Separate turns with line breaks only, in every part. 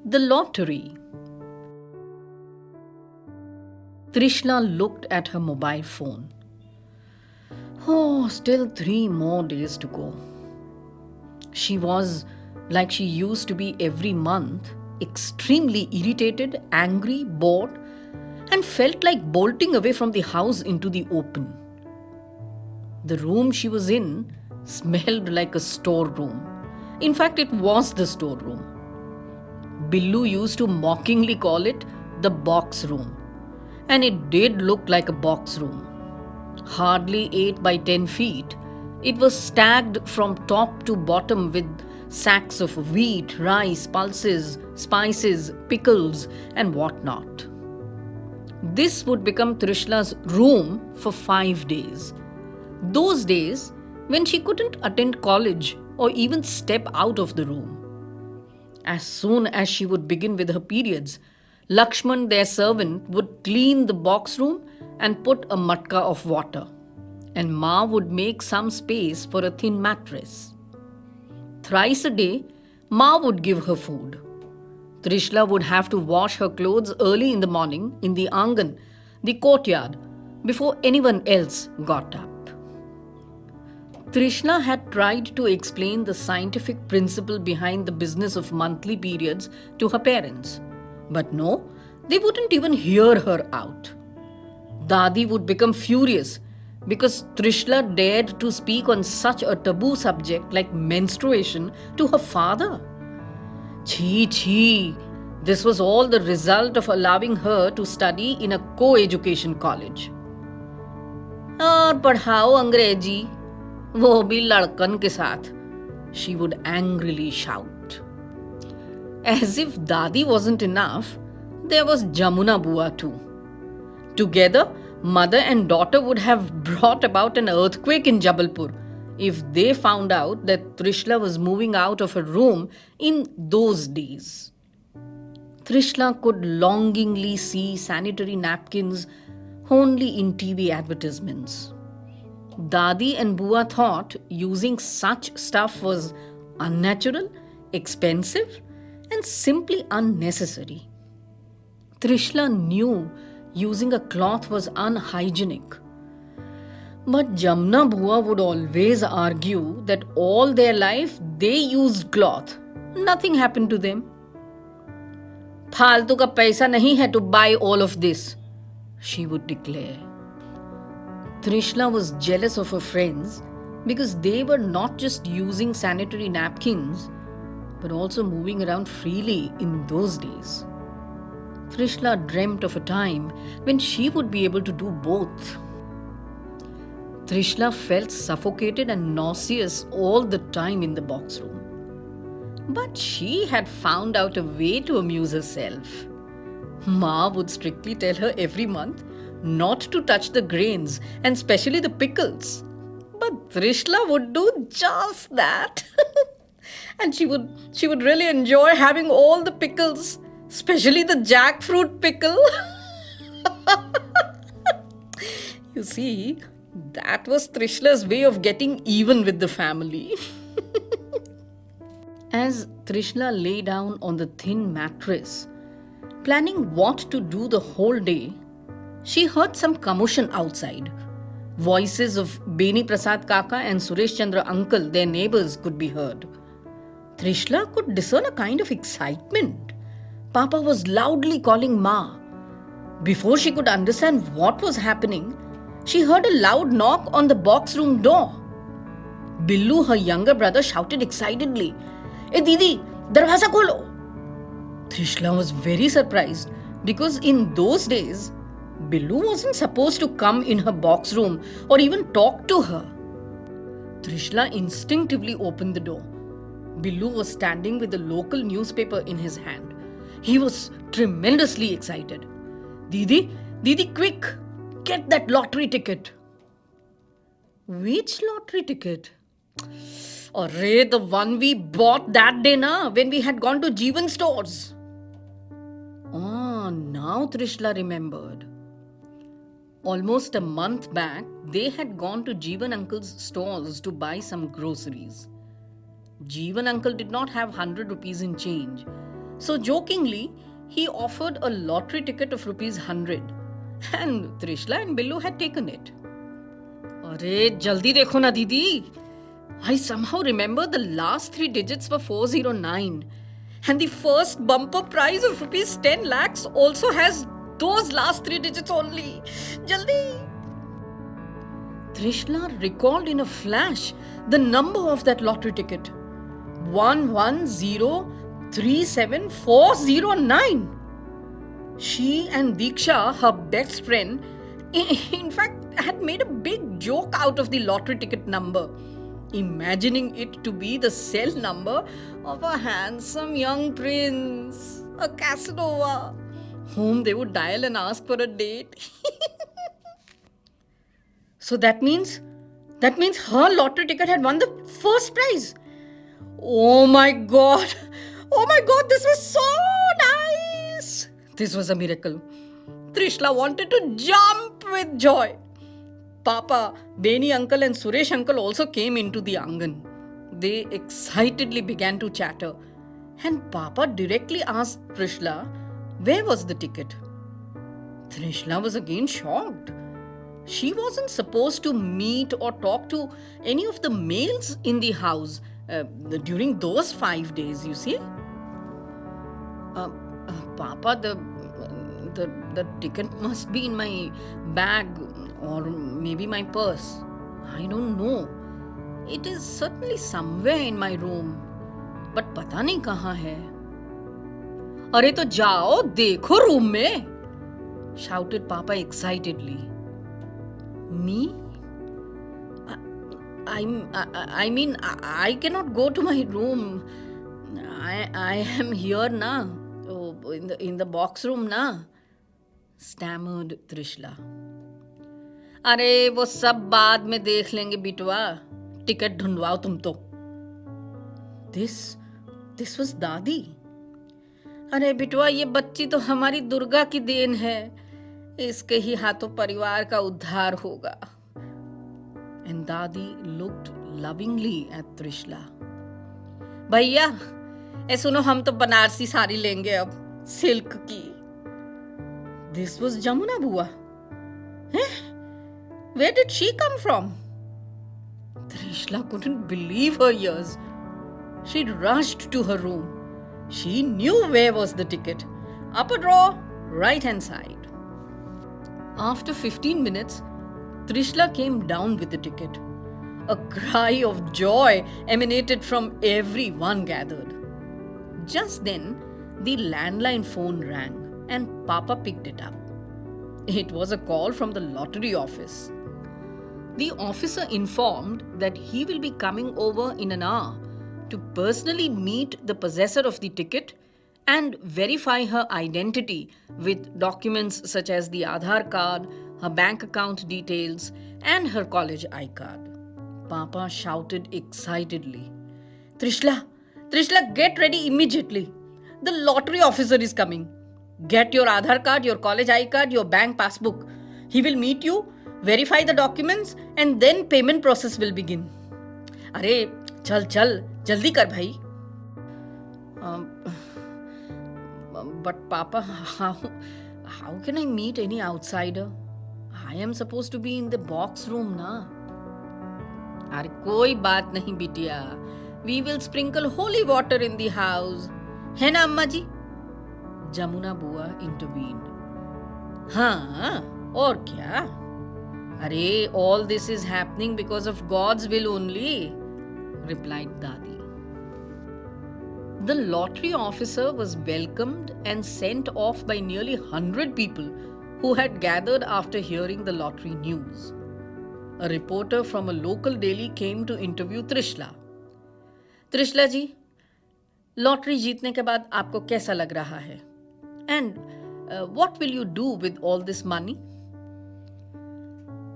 The lottery. Trishna looked at her mobile phone. Oh, still 3 more days to go. She was, like she used to be every month, extremely irritated, angry, bored, and felt like bolting away from the house into the open. The room she was in smelled like a storeroom. In fact, it was the storeroom. Billu used to mockingly call it the box room. And it did look like a box room. Hardly 8 by 10 feet, it was stacked from top to bottom with sacks of wheat, rice, pulses, spices, pickles, and whatnot. This would become Trishna's room for 5 days. Those days when she couldn't attend college or even step out of the room. As soon as she would begin with her periods, Lakshman, their servant, would clean the box room and put a matka of water. And Ma would make some space for a thin mattress. Thrice a day, Ma would give her food. Trishna would have to wash her clothes early in the morning in the angan, the courtyard, before anyone else got up. Trishna had tried to explain the scientific principle behind the business of monthly periods to her parents. But no, they wouldn't even hear her out. Dadi would become furious because Trishna dared to speak on such a taboo subject like menstruation to her father. Chhi chhi, this was all the result of allowing her to study in a co-education college. और पढ़ाओ अंग्रेजी, वो भी लड़कन के साथ, she would angrily shout. As if Dadi wasn't enough, there was Jamuna Bua too. Together, mother and daughter would have brought about an earthquake in Jabalpur if they found out that Trishna was moving out of her room in those days. Trishna could longingly see sanitary napkins only in TV advertisements. Dadi and Bua thought using such stuff was unnatural, expensive, and simply unnecessary. Trishna knew using a cloth was unhygienic. But Jamna Bua would always argue that all their life they used cloth. Nothing happened to them. फालतू का पैसा नहीं है to buy all of this, she would declare. Trishna was jealous of her friends because they were not just using sanitary napkins but also moving around freely in those days. Trishna dreamt of a time when she would be able to do both. Trishna felt suffocated and nauseous all the time in the box room. But she had found out a way to amuse herself. Ma would strictly tell her every month not to touch the grains and especially the pickles. But Trishna would do just that. And she would really enjoy having all the pickles, especially the jackfruit pickle. You see, that was Trishna's way of getting even with the family. As Trishna lay down on the thin mattress, planning what to do the whole day, she heard some commotion outside. Voices of Beni Prasad Kaka and Suresh Chandra uncle, their neighbors, could be heard. Trishna could discern a kind of excitement. Papa was loudly calling Ma. Before she could understand what was happening, she heard a loud knock on the box room door. Billu, her younger brother, shouted excitedly, "Hey Didi, darwaza kholo!" Trishna was very surprised because in those days, Billu wasn't supposed to come in her box room or even talk to her. Trishna instinctively opened the door. Billu was standing with the local newspaper in his hand. He was tremendously excited. Didi, Didi, quick! Get that lottery ticket. Which lottery ticket? Array, the one we bought that day na, when we had gone to Jeevan stores. Ah, now Trishna remembered. Almost a month back, they had gone to Jeevan uncle's stores to buy some groceries. Jeevan uncle did not have 100 rupees in change, So jokingly, he offered a lottery ticket of rupees 100 and Trishla and Billu had taken it. अरे जल्दी देखो ना दीदी. I somehow remember the last three digits were 409 and the first bumper prize of rupees 10 lakhs also has those last three digits only. Jaldi. Trishla recalled in a flash the number of that lottery ticket. 11037409. She and Diksha, her best friend, in fact, had made a big joke out of the lottery ticket number, imagining it to be the cell number of a handsome young prince, a Casanova, whom they would dial and ask for a date. So that means her lottery ticket had won the first prize. Oh my god! Oh my god, this was so nice! This was a miracle. Trishla wanted to jump with joy. Papa, Beni uncle, and Suresh uncle also came into the angan. They excitedly began to chatter. And Papa directly asked Trishla, where was the ticket? Trishla was again shocked. She wasn't supposed to meet or talk to any of the males in the house during those 5 days, you see. Papa, the ticket must be in my bag or maybe my purse. I don't know. It is certainly somewhere in my room. But पता नहीं कहाँ है. अरे तो जाओ देखो room में, shouted Papa excitedly. Me? I mean, I cannot go to my room. I am here na. Oh, in the box room na. Stammered Trishla. अरे वो सब बाद में देख लेंगे बिटवा. टिकट ढूंढवाओ तुम तो. This was दादी. अरे बिटवा ये बच्ची तो हमारी दुर्गा की देन है. इसके ही हाथों परिवार का उद्धार होगा. And Dadi looked lovingly at Trishla. भैया, ए सुनो हम तो बनारसी साड़ी लेंगे अब, सिल्क की. This was Jamuna Bua. Where did she come from? Trishla couldn't believe her ears. She rushed to her room. She knew where was the ticket. Upper drawer, right hand side. After 15 minutes, Trishla came down with the ticket. A cry of joy emanated from everyone gathered. Just then, the landline phone rang and Papa picked it up. It was a call from the lottery office. The officer informed that he will be coming over in an hour to personally meet the possessor of the ticket and verify her identity with documents such as the Aadhaar card, her bank account details, and her college iCard. Papa shouted excitedly, Trishla, get ready immediately. The lottery officer is coming. Get your Aadhaar card, your college iCard, your bank passbook. He will meet you, verify the documents, and then payment process will begin. अरे चल जल्दी कर भाई. But Papa, how can I meet any outsider? I am supposed to be in the box room na. अरे कोई बात नहीं बिटिया. We will sprinkle holy water in the house. है ना अम्मा जी? Jamuna Bua intervened. हाँ, और क्या? अरे all this is happening because of God's will only, replied Dadi. The lottery officer was welcomed and sent off by nearly 100 people who had gathered after hearing the lottery news. A reporter from a local daily came to interview Trishla. Trishla ji, lottery जीतने के बाद आपको कैसा लग रहा है? And what will you do with all this money?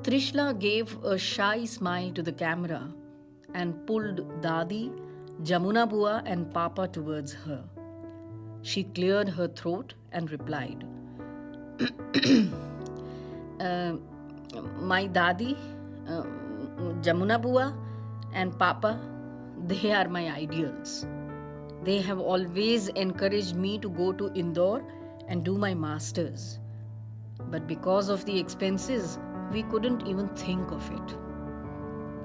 Trishla gave a shy smile to the camera and pulled Dadi, Jamuna Bua and Papa towards her. She cleared her throat and replied, My Dadi, Jamuna Bua and Papa, they are my ideals. They have always encouraged me to go to Indore and do my masters. But because of the expenses, we couldn't even think of it.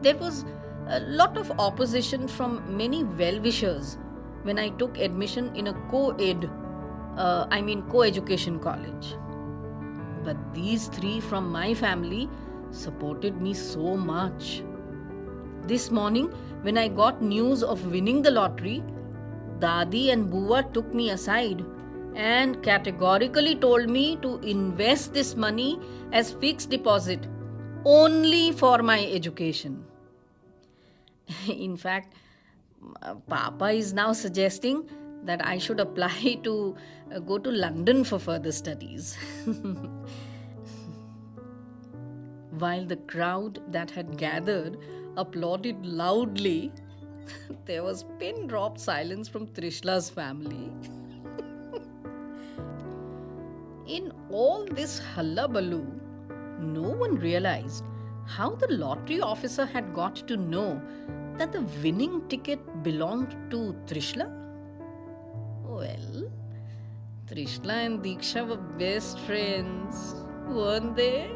There was a lot of opposition from many well wishers when I took admission in a co education college. But these three from my family supported me so much. This morning, when I got news of winning the lottery, Dadi and Buwa took me aside and categorically told me to invest this money as fixed deposit only for my education. In fact, Papa is now suggesting that I should apply to go to London for further studies. While the crowd that had gathered applauded loudly, there was pin drop silence from Trishla's family. In all this hullabaloo, no one realized how the lottery officer had got to know that the winning ticket belonged to Trishla. Well, Trishla and Diksha were best friends, weren't they?